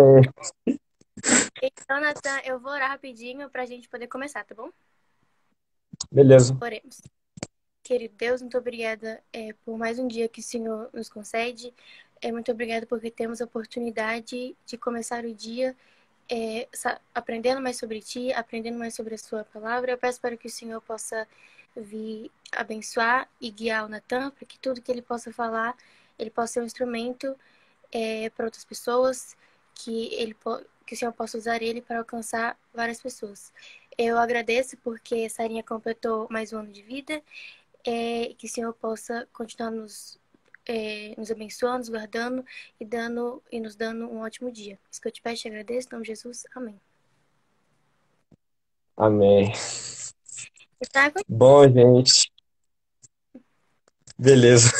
Amém. Então, Natan, eu vou orar rapidinho para a gente poder começar, tá bom? Beleza. Oremos. Querido Deus, muito obrigada por mais um dia que o Senhor nos concede. Muito obrigada porque temos a oportunidade de começar o dia aprendendo mais sobre Ti, aprendendo mais sobre a Sua palavra. Eu peço para que o Senhor possa vir abençoar e guiar o Natan, para que tudo que ele possa falar, ele possa ser um instrumento para outras pessoas, que o Senhor possa usar ele para alcançar várias pessoas. Eu agradeço porque Sarinha completou mais um ano de vida, que o Senhor possa continuar nos abençoando, nos guardando e nos dando um ótimo dia. Isso que eu te peço e te agradeço, em nome de Jesus. Amém. Amém. Tá? Bom, gente. Beleza.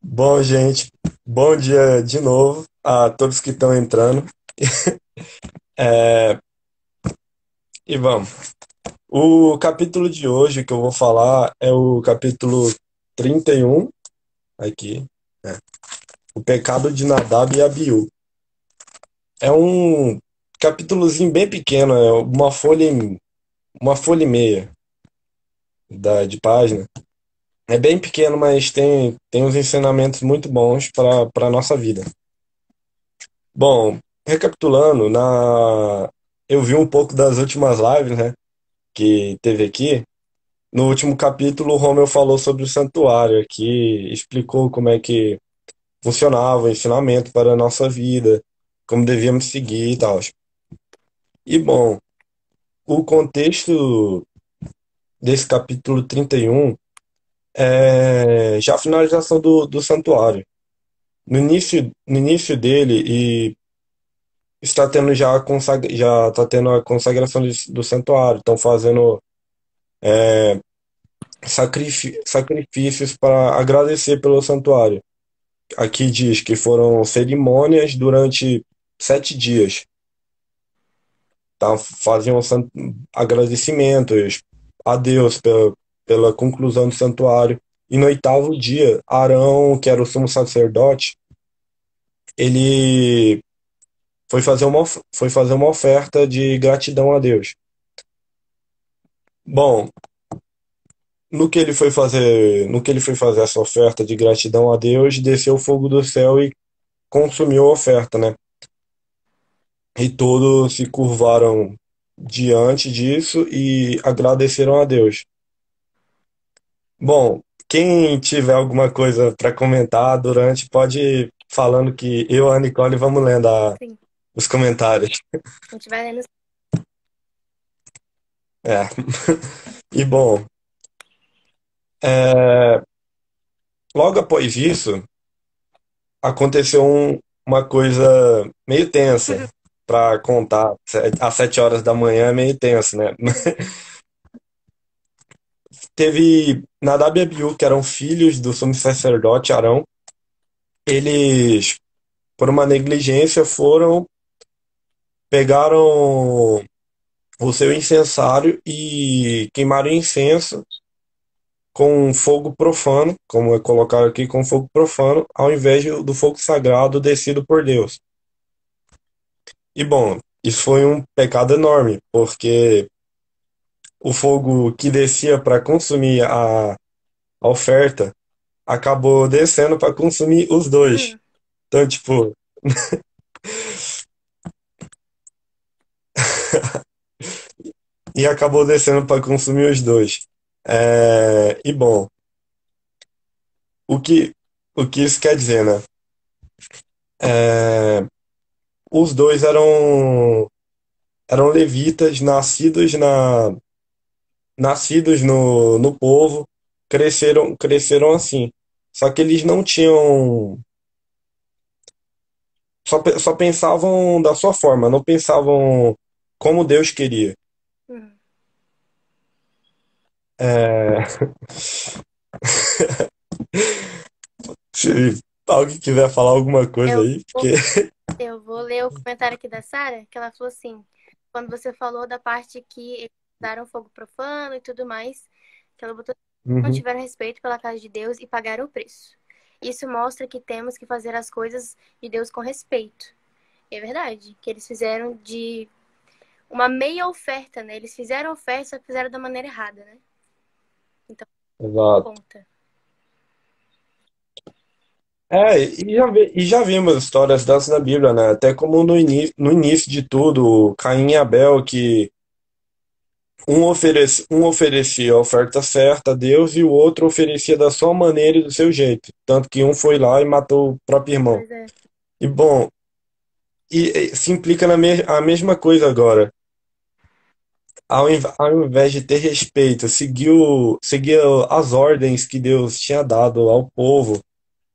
Bom, gente. Bom dia de novo a todos que estão entrando. É, e vamos. O capítulo de hoje que eu vou falar é o capítulo 31 aqui. É. O pecado de Nadab e Abiú. É um capítulozinho bem pequeno, é uma folha e meia de página. É bem pequeno, mas tem uns ensinamentos muito bons para a nossa vida. Bom, recapitulando, eu vi um pouco das últimas lives, né, que teve aqui. No último capítulo, o Romeu falou sobre o santuário aqui, explicou como é que funcionava o ensinamento para a nossa vida, como devíamos seguir e tal. E bom, o contexto desse capítulo 31 é já a finalização do santuário. No início dele, e está tendo já está tendo a consagração do santuário, estão fazendo sacrifícios para agradecer pelo santuário. Aqui diz que foram cerimônias durante 7 dias. Tá? Faziam agradecimentos a Deus pela conclusão do santuário. E no oitavo dia, Arão, que era o sumo sacerdote, ele foi fazer uma oferta de gratidão a Deus. Bom, no que ele foi fazer essa oferta de gratidão a Deus, desceu o fogo do céu e consumiu a oferta, né? E todos se curvaram diante disso e agradeceram a Deus. Bom, quem tiver alguma coisa para comentar durante, pode ir falando que eu e a Nicole vamos lendo Sim. os comentários. A gente vai lendo. É. E bom, é, logo após isso, aconteceu uma coisa meio tensa para contar. Às 7 horas da manhã é meio tenso, né? Sim. Teve Nadab e Abiú, que eram filhos do sumo sacerdote Arão. Eles, por uma negligência, pegaram o seu incensário e queimaram incenso com fogo profano, como é colocado aqui, com fogo profano, ao invés do fogo sagrado descido por Deus. E bom, isso foi um pecado enorme, porque o fogo que descia para consumir a oferta acabou descendo para consumir os dois. Então, tipo, e acabou descendo para consumir os dois. E bom, o que, o que isso quer dizer, né? É, os dois eram levitas, nascidos no povo, cresceram assim. Só que eles não tinham. Só pensavam da sua forma, não pensavam como Deus queria. Uhum. É, se alguém quiser falar alguma coisa Eu aí, vou, porque. eu vou ler o comentário aqui da Sara, que ela falou assim, quando você falou da parte que eles usaram fogo profano e tudo mais, que ela botou, não Uhum. tiveram respeito pela casa de Deus e pagaram o preço. Isso mostra que temos que fazer as coisas de Deus com respeito. É verdade, que eles fizeram de uma meia oferta, né? Eles fizeram a oferta, só que fizeram da maneira errada, né? Então, Exato. conta. E já vimos histórias dessas na Bíblia, né? Até como no início de tudo, Caim e Abel, que um oferecia a oferta certa a Deus e o outro oferecia da sua maneira e do seu jeito. Tanto que um foi lá e matou o próprio irmão. Pois é, E bom, se implica a mesma coisa agora. Ao invés de ter respeito, seguiu as ordens que Deus tinha dado ao povo,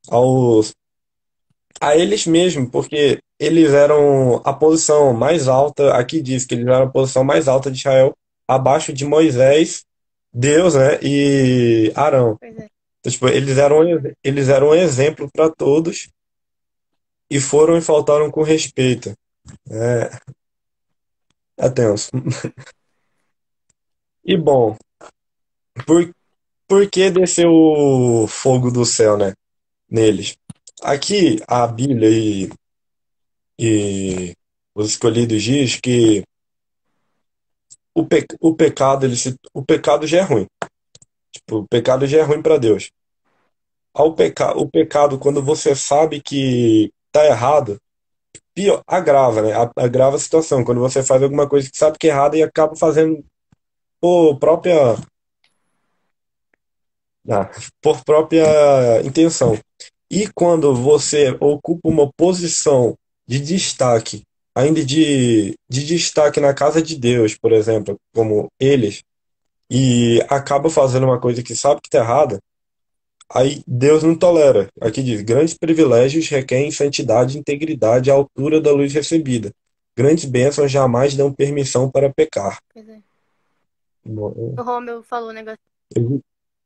aos, a eles mesmos, porque eles eram a posição mais alta, aqui diz que eles eram a posição mais alta de Israel, abaixo de Moisés, Deus, né, e Arão. pois é. Então, tipo, eles eram um exemplo para todos e foram e faltaram com respeito. É, é tenso. E bom, por, por que desceu o fogo do céu, né, neles? Aqui, a Bíblia e os escolhidos diz que o pecado já é ruim. Tipo, o pecado já é ruim para Deus. O pecado, quando você sabe que tá errado, pior, agrava, né? Agrava a situação. Quando você faz alguma coisa que sabe que é errada e acaba fazendo por própria, ah, por própria intenção. E quando você ocupa uma posição de destaque, ainda de destaque na casa de Deus, por exemplo, como eles, e acaba fazendo uma coisa que sabe que está errada, aí Deus não tolera. Aqui diz: grandes privilégios requerem santidade e integridade à altura da luz recebida. Grandes bênçãos jamais dão permissão para pecar. Pois é. Bom, O Romeu falou um negócio. eu-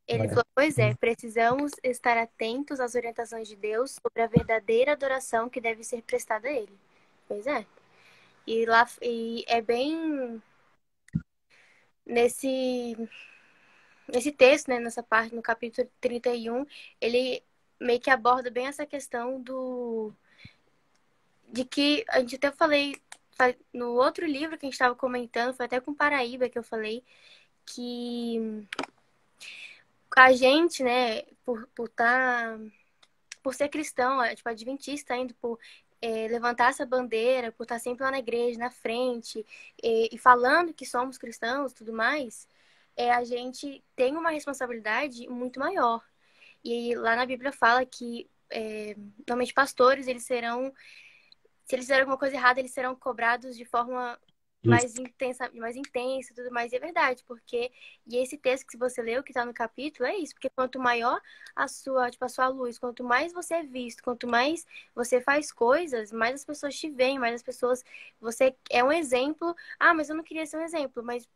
Ele falou, pois é, precisamos estar atentos às orientações de Deus sobre a verdadeira adoração que deve ser prestada a Ele. Pois é. E é bem nesse, nesse texto, né, nessa parte, no capítulo 31, ele meio que aborda bem essa questão de que a gente até falei no outro livro que a gente estava comentando, foi até com Paraíba que eu falei, que a gente, né, por ser cristão, tipo, adventista ainda, por levantar essa bandeira, por estar sempre lá na igreja, na frente, e falando que somos cristãos e tudo mais, a gente tem uma responsabilidade muito maior. E lá na Bíblia fala que, normalmente, pastores, eles serão, se eles fizerem alguma coisa errada, eles serão cobrados de forma mais intensa e tudo mais. E é verdade, porque e esse texto que você leu, que está no capítulo, é isso, porque quanto maior tipo, a sua luz, quanto mais você é visto, quanto mais você faz coisas, mais as pessoas te veem, mais as pessoas, você é um exemplo. Ah, mas eu não queria ser um exemplo, mas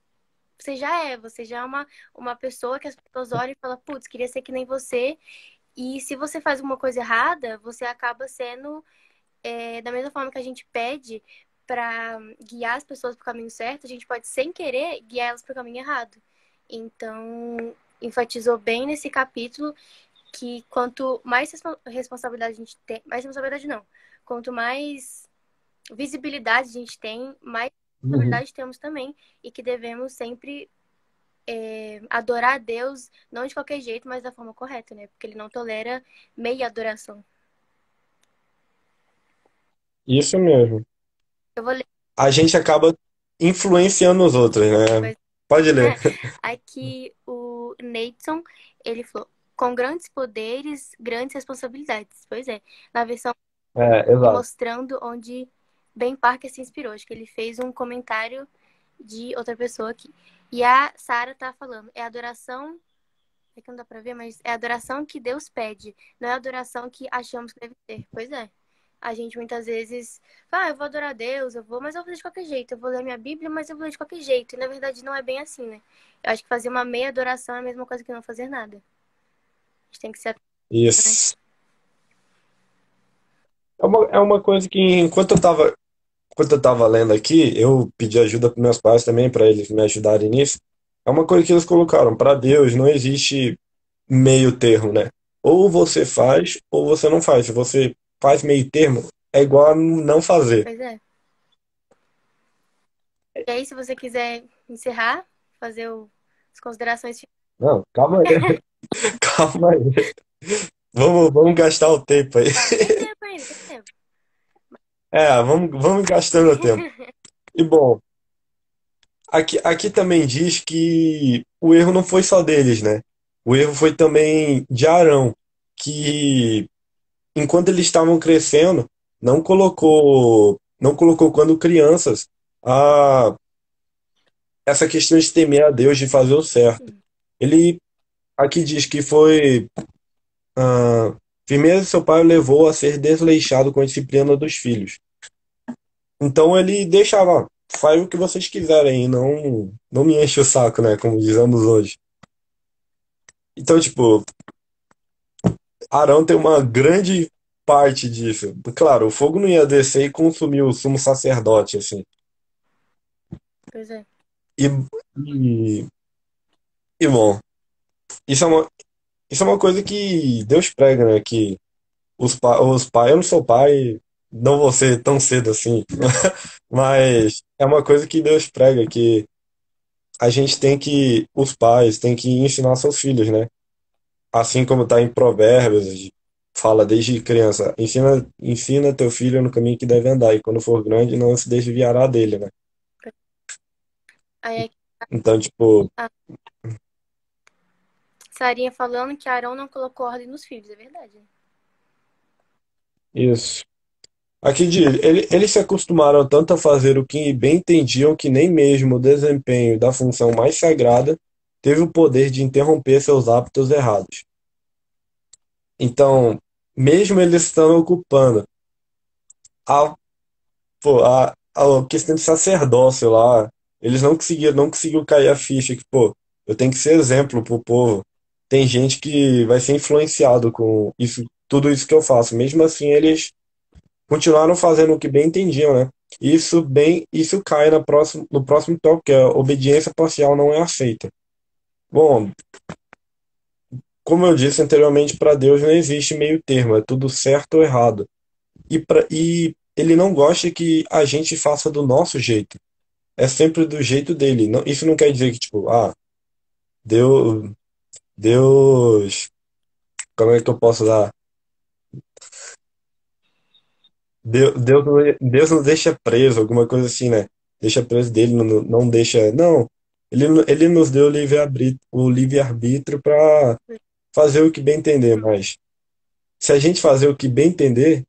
você já é uma pessoa que as pessoas olham e falam, putz, queria ser que nem você. E se você faz alguma coisa errada, você acaba sendo da mesma forma que a gente pede para guiar as pessoas para o caminho certo, a gente pode, sem querer, guiar elas para o caminho errado. Então, enfatizou bem nesse capítulo que quanto mais responsabilidade a gente tem, mais responsabilidade não, quanto mais visibilidade a gente tem, mais Uhum. responsabilidade temos também e que devemos sempre adorar a Deus, não de qualquer jeito, mas da forma correta, né? Porque ele não tolera meia adoração. Isso mesmo. Eu vou ler. A gente acaba influenciando os outros, né? Pode ler. Aqui o Nathan, ele falou, com grandes poderes, grandes responsabilidades. Pois é, na versão É, exato. mostrando onde Ben Parker se inspirou. Acho que ele fez um comentário de outra pessoa aqui. E a Sarah tá falando, é adoração, é que não dá pra ver, mas é a adoração que Deus pede, não é a adoração que achamos que deve ter. Pois é. A gente muitas vezes fala, eu vou adorar a Deus, mas eu vou ler de qualquer jeito. Eu vou ler minha Bíblia, mas eu vou ler de qualquer jeito. E na verdade não é bem assim, né? Eu acho que fazer uma meia adoração é a mesma coisa que não fazer nada. A gente tem que ser atento, né? Isso. É uma coisa que, enquanto eu tava lendo aqui, eu pedi ajuda para meus pais também, para eles me ajudarem nisso. É uma coisa que eles colocaram: para Deus não existe meio termo, né? Ou você faz, ou você não faz. Se você faz meio termo, é igual a não fazer. Pois é. E aí, se você quiser encerrar, fazer as considerações finais. Não, calma aí, calma aí. Vamos gastar o tempo aí. Não, tem tempo ainda, tem tempo. Vamos gastando o tempo. E bom, aqui também diz que o erro não foi só deles, né? O erro foi também de Arão, que enquanto eles estavam crescendo, não colocou quando crianças a essa questão de temer a Deus, de fazer o certo. Ele aqui diz que foi primeiro seu pai o levou a ser desleixado com a disciplina dos filhos. Então ele deixava, faz o que vocês quiserem, não me enche o saco, né? Como dizemos hoje. Então, tipo, Arão tem uma grande parte disso. Claro, o fogo não ia descer e consumir o sumo sacerdote, assim. Pois é. E, e, e bom, isso é uma coisa que Deus prega, né? Que os pais, eu não sou pai, não vou ser tão cedo assim, mas é uma coisa que Deus prega, que os pais têm que ensinar seus filhos, né? Assim como está em Provérbios, fala desde criança, ensina teu filho no caminho que deve andar, e quando for grande não se desviará dele, né? Aí Então, tipo, a Sarinha falando que Arão não colocou ordem nos filhos, é verdade. Né? isso. Aqui diz, eles se acostumaram tanto a fazer o que bem entendiam que nem mesmo o desempenho da função mais sagrada teve o poder de interromper seus hábitos errados. Então, mesmo eles estando ocupando a, pô, a questão de sacerdócio lá, eles não conseguiu cair a ficha que, pô, eu tenho que ser exemplo pro povo. Tem gente que vai ser influenciado com isso, tudo isso que eu faço. Mesmo assim, eles continuaram fazendo o que bem entendiam, né? Isso cai no próximo tópico, que é a obediência parcial não é aceita. Bom, como eu disse anteriormente, para Deus não existe meio termo, é tudo certo ou errado. E ele não gosta que a gente faça do nosso jeito. É sempre do jeito dele. Isso não quer dizer que, tipo, Deus, Deus, como é que eu posso dar? Deus não deixa preso, alguma coisa assim, né? Deixa preso dele, não deixa. Não. Ele nos deu o livre-arbítrio para fazer o que bem entender, mas se a gente fazer o que bem entender,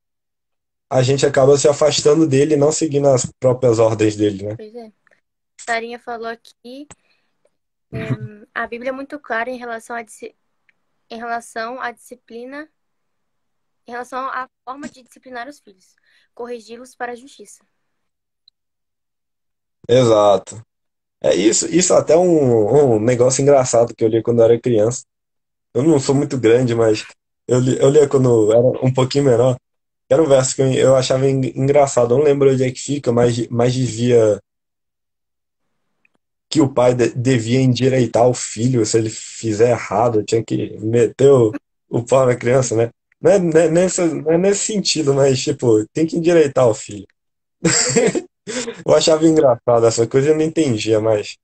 a gente acaba se afastando dele e não seguindo as próprias ordens dele, né? Pois é. Sarinha falou aqui, a Bíblia é muito clara em relação à disciplina, em relação à forma de disciplinar os filhos, corrigi-los para a justiça. Exato. É isso até um negócio engraçado que eu li quando eu era criança. Eu não sou muito grande, mas eu lia quando eu era um pouquinho menor. Era um verso que eu achava engraçado. Eu não lembro onde é que fica, mas dizia que o pai devia endireitar o filho se ele fizer errado, tinha que meter o pau na criança, né? Não é nesse sentido, mas tipo, tem que endireitar o filho. Pois é. Eu achava engraçado essa coisa, eu não entendia, mas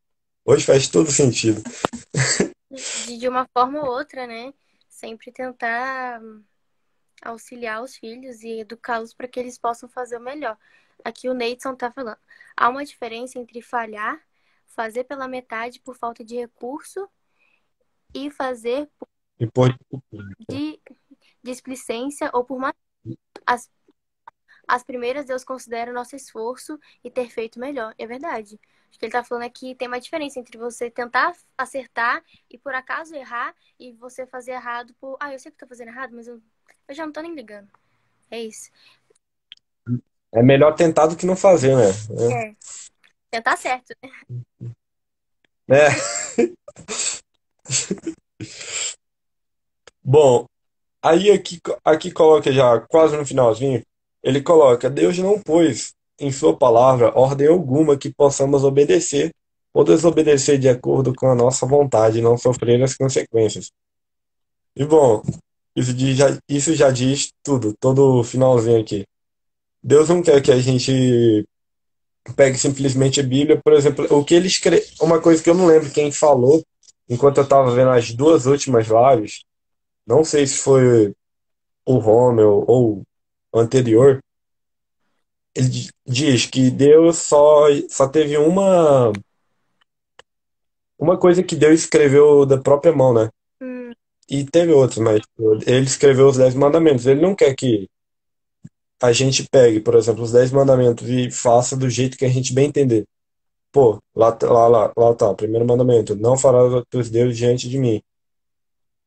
hoje faz todo sentido. De uma forma ou outra, né? Sempre tentar auxiliar os filhos e educá-los para que eles possam fazer o melhor. Aqui o Neidson tá falando. Há uma diferença entre falhar, fazer pela metade por falta de recurso e fazer E por de displicência ou por má. As, as primeiras Deus considera o nosso esforço e ter feito melhor. É verdade. Acho que ele tá falando aqui tem uma diferença entre você tentar acertar e por acaso errar e você fazer errado por. Ah, eu sei que tô fazendo errado, mas eu já não tô nem ligando. É isso. É melhor tentar do que não fazer, né? É. Tentar certo, né? É. Bom, aí aqui coloca já quase no finalzinho, ele coloca: Deus não pôs em sua palavra ordem alguma que possamos obedecer ou desobedecer de acordo com a nossa vontade e não sofrer as consequências. E bom, isso já diz tudo, todo o finalzinho aqui. Deus não quer que a gente pegue simplesmente a Bíblia, por exemplo, o que ele escreve, uma coisa que eu não lembro quem falou, enquanto eu estava vendo as duas últimas lives, não sei se foi o Romeu ou o anterior, ele diz que Deus só teve uma coisa que Deus escreveu da própria mão, né? Hum, E teve outras, mas tipo, ele escreveu os 10 mandamentos. Ele não quer que a gente pegue, por exemplo, os 10 mandamentos e faça do jeito que a gente bem entender. Pô, lá tá, primeiro mandamento, não farás outros deuses diante de mim.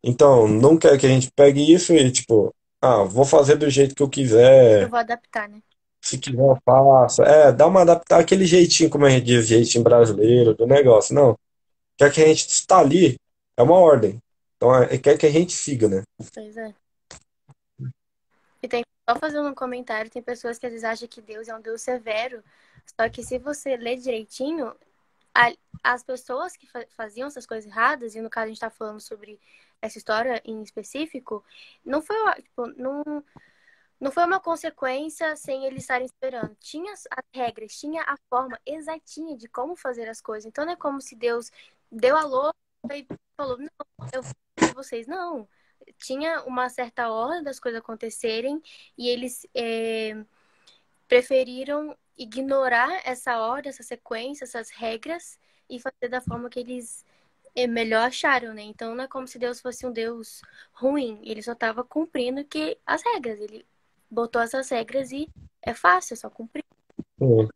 Então, não quer que a gente pegue isso e, tipo, vou fazer do jeito que eu eu quiser, vou adaptar, né? se quiser eu faço. É, dá uma adaptar aquele jeitinho, como a gente diz, jeitinho brasileiro do negócio. Não, quer que a gente está ali, é uma ordem. Então, quer que a gente siga, né? Pois é. E tem, só fazendo um comentário, tem pessoas que às vezes acham que Deus é um Deus severo, só que se você ler direitinho, a- as pessoas que faziam essas coisas erradas, e no caso a gente tá falando sobre essa história em específico, não foi, tipo, não foi uma consequência sem eles estarem esperando. Tinha as regras, tinha a forma exatinha de como fazer as coisas. Então não é como se Deus deu a louca e falou, não, eu vou fazer vocês. Não. Tinha uma certa ordem das coisas acontecerem e eles preferiram ignorar essa ordem, essa sequência, essas regras e fazer da forma que eles melhor acharam, né? Então não é como se Deus fosse um Deus ruim, ele só estava cumprindo que as regras, ele botou essas regras e é fácil, é só cumprir. Sim.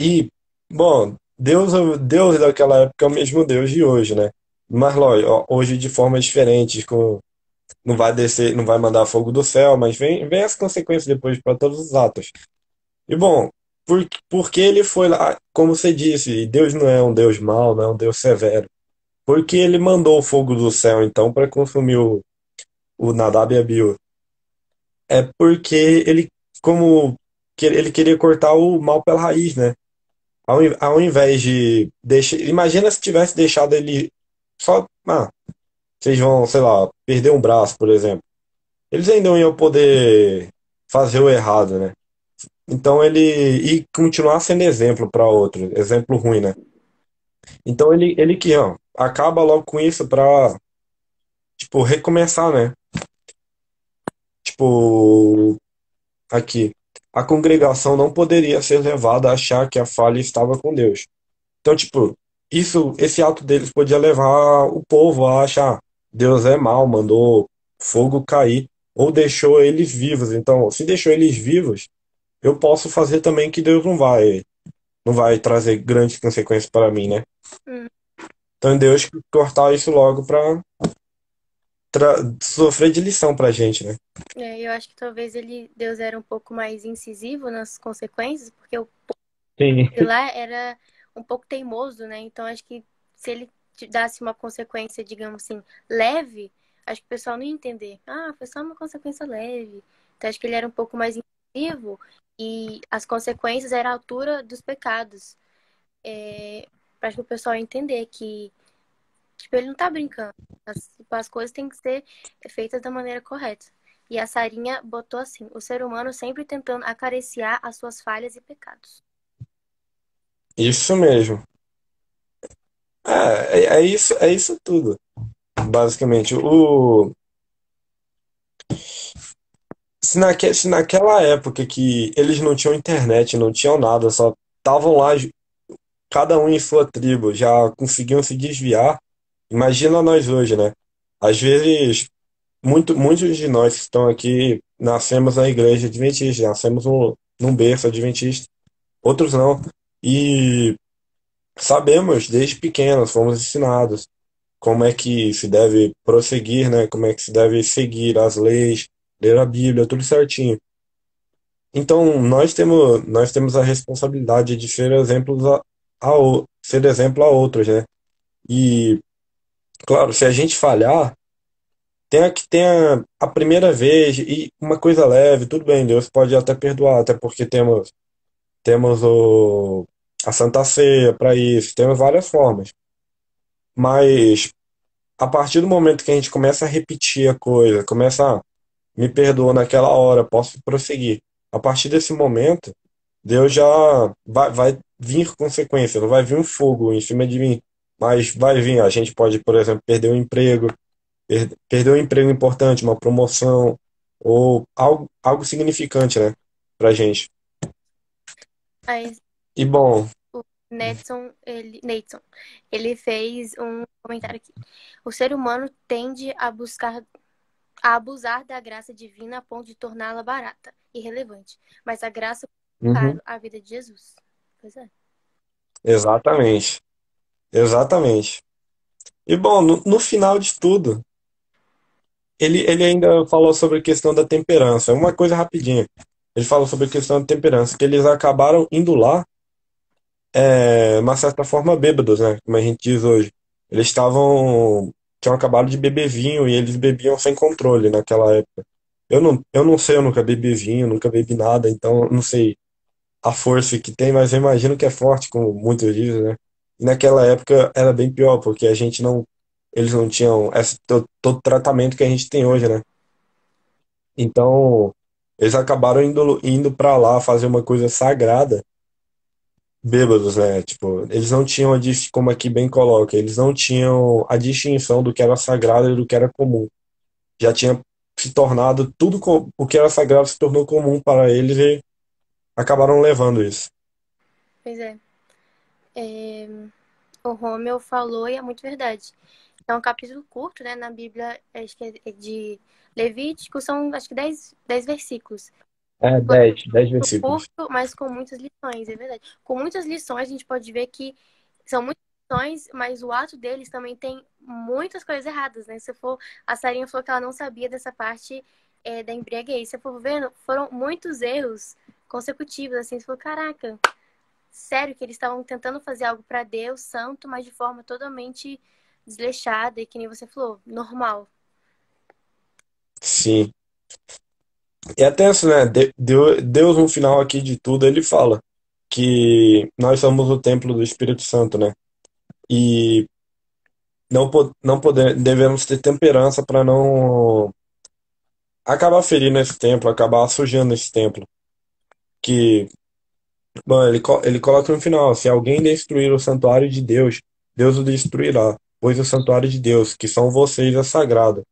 E, bom, Deus daquela época é o mesmo Deus de hoje, né? Mas, lógico, ó, hoje de forma diferente, não vai descer, não vai mandar fogo do céu, mas vem as consequências depois para todos os atos. E, bom, porque ele foi lá, como você disse, Deus não é um Deus mau, não é um Deus severo. Porque ele mandou o fogo do céu, então, para consumir o Nadab e Abiú. É porque como que ele queria cortar o mal pela raiz, né? Ao invés de deixar. Imagina se tivesse deixado ele só. Vocês vão, sei lá, perder um braço, por exemplo. Eles ainda não iam poder fazer o errado, né? Então ele. E continuar sendo exemplo para outro, exemplo ruim, né? Então ele que, ó, acaba logo com isso pra, tipo, recomeçar, né? Tipo, aqui. A congregação não poderia ser levada a achar que a falha estava com Deus. Então, tipo, esse ato deles podia levar o povo a achar Deus é mau, mandou fogo cair, ou deixou eles vivos. Então, se deixou eles vivos, eu posso fazer também que Deus não vai trazer grandes consequências para mim, né? Hum, Então, Deus cortar isso logo para sofrer de lição pra gente, né? eu acho que talvez Deus era um pouco mais incisivo nas consequências, porque o Sim. de lá era um pouco teimoso, né? Então acho que se ele te dasse uma consequência, digamos assim, leve, acho que o pessoal não ia entender. Ah, foi só uma consequência leve. Então acho que ele era um pouco mais incisivo e as consequências eram à altura dos pecados. Para que o pessoal ia entender que tipo, ele não tá brincando. As coisas têm que ser feitas da maneira correta. E a Sarinha botou assim: o ser humano sempre tentando acariciar as suas falhas e pecados. Isso mesmo. É isso tudo, basicamente. Se naquela época que eles não tinham internet, não tinham nada, só estavam lá, cada um em sua tribo, já conseguiam se desviar, imagina nós hoje, né? Às vezes, muitos de nós que estão aqui nascemos na igreja adventista, nascemos num berço adventista, outros não. E sabemos, desde pequenos, fomos ensinados como é que se deve prosseguir, né? Como é que se deve seguir as leis, ler a Bíblia, tudo certinho. Então, nós temos a responsabilidade de ser exemplos ser exemplo a outros, né? E, claro, se a gente falhar, tenha a primeira vez e uma coisa leve, tudo bem, Deus pode até perdoar, até porque temos a Santa Ceia para isso, temos várias formas. Mas a partir do momento que a gente começa a repetir a coisa, começa, me perdoou naquela hora, posso prosseguir. A partir desse momento, Deus já vai vir consequência, não vai vir um fogo em cima de mim, mas vai vir. A gente pode, por exemplo, perder um emprego, perder um emprego importante, uma promoção, ou algo significante, né, pra gente. Aí E bom, o Nathan, ele fez um comentário aqui. O ser humano tende a abusar da graça divina a ponto de torná-la barata e relevante. Mas a graça é uhum, caro a vida de Jesus. Pois é. exatamente, exatamente. E bom, no final de tudo, ele ainda falou sobre a questão da temperança. Uma coisa rapidinha. Ele falou sobre a questão da temperança, que eles acabaram indo lá, uma certa forma, bêbados, né? Como a gente diz hoje. Eles tinham acabado de beber vinho e eles bebiam sem controle naquela época. Eu não sei, eu nunca bebi vinho, nunca bebi nada, então eu não sei a força que tem, mas eu imagino que é forte, como muitos dizem, né? E naquela época era bem pior, porque eles não tinham todo o tratamento que a gente tem hoje, né? Então, eles acabaram indo para lá fazer uma coisa sagrada, bêbados, né? Tipo, eles não tinham como aqui bem coloca, eles não tinham a distinção do que era sagrado e do que era comum. Já tinha se tornado o que era sagrado se tornou comum para eles e acabaram levando isso. Pois é. É, o Romeu falou e é muito verdade. É um capítulo curto, né? Na Bíblia, acho que é de Levítico, são acho que 10 versículos. É, dez versículos. Curto, mas com muitas lições, é verdade. Com muitas lições, a gente pode ver que são muitas lições, mas o ato deles também tem muitas coisas erradas, né? Se for, a Sarinha falou que ela não sabia dessa parte da embriaguez. Se for vendo, foram muitos erros consecutivos, assim. Você falou, caraca, sério que eles estavam tentando fazer algo para Deus santo, mas de forma totalmente desleixada e que nem você falou, normal. Sim. E até assim, né? Deus, no final aqui de tudo, ele fala que nós somos o templo do Espírito Santo, né? E devemos ter temperança para não acabar ferindo esse templo, acabar sujando esse templo. Que, bom, ele coloca no final: se alguém destruir o santuário de Deus, Deus o destruirá, pois o santuário de Deus, que são vocês, é sagrado.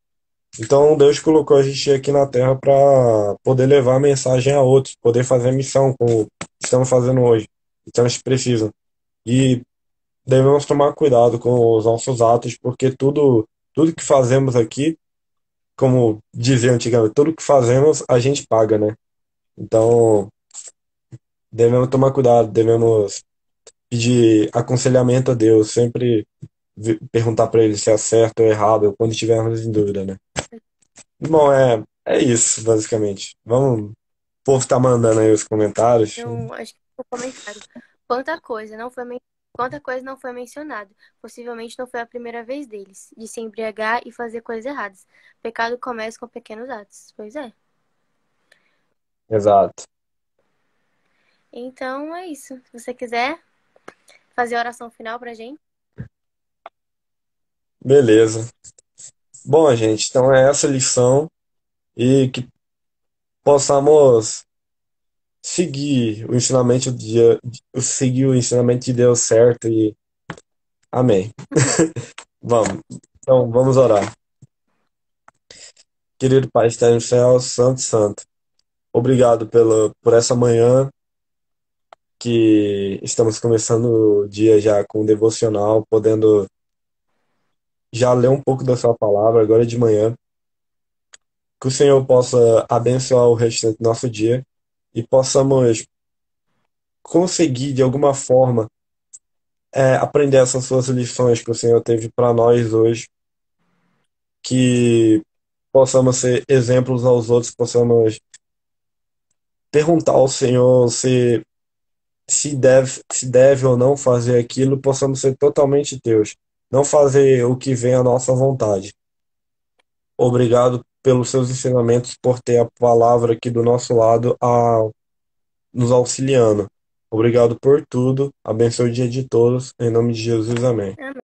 Então Deus colocou a gente aqui na Terra para poder levar a mensagem a outros, poder fazer a missão como estamos fazendo hoje. Então a gente precisa. E devemos tomar cuidado com os nossos atos, porque tudo que fazemos aqui, como dizia antigamente, tudo que fazemos a gente paga, né? Então devemos tomar cuidado, devemos pedir aconselhamento a Deus, sempre perguntar para ele se é certo ou errado, quando estivermos em dúvida, né? Bom, é isso, basicamente. O povo tá mandando aí os comentários. Eu acho que o comentário. Quanta coisa não foi men- Quanta coisa não foi mencionada. Possivelmente não foi a primeira vez deles, de se embriagar e fazer coisas erradas. Pecado começa com pequenos atos. Pois é. Exato. Então é isso. Se você quiser fazer a oração final pra gente. Beleza. Bom, gente, então é essa lição e que possamos seguir o ensinamento de Deus certo e amém. Vamos. Então, vamos orar. Querido Pai, que está no céu, santo, santo. Obrigado por essa manhã que estamos começando o dia já com o devocional, podendo já ler um pouco da sua palavra agora de manhã. Que o Senhor possa abençoar o restante do nosso dia e possamos conseguir, de alguma forma, aprender essas suas lições que o Senhor teve para nós hoje, que possamos ser exemplos aos outros, possamos perguntar ao Senhor se deve ou não fazer aquilo, possamos ser totalmente teus, não fazer o que vem à nossa vontade. Obrigado pelos seus ensinamentos, por ter a palavra aqui do nosso lado nos auxiliando. Obrigado por tudo. Abençoe o dia de todos. Em nome de Jesus, amém. Amém.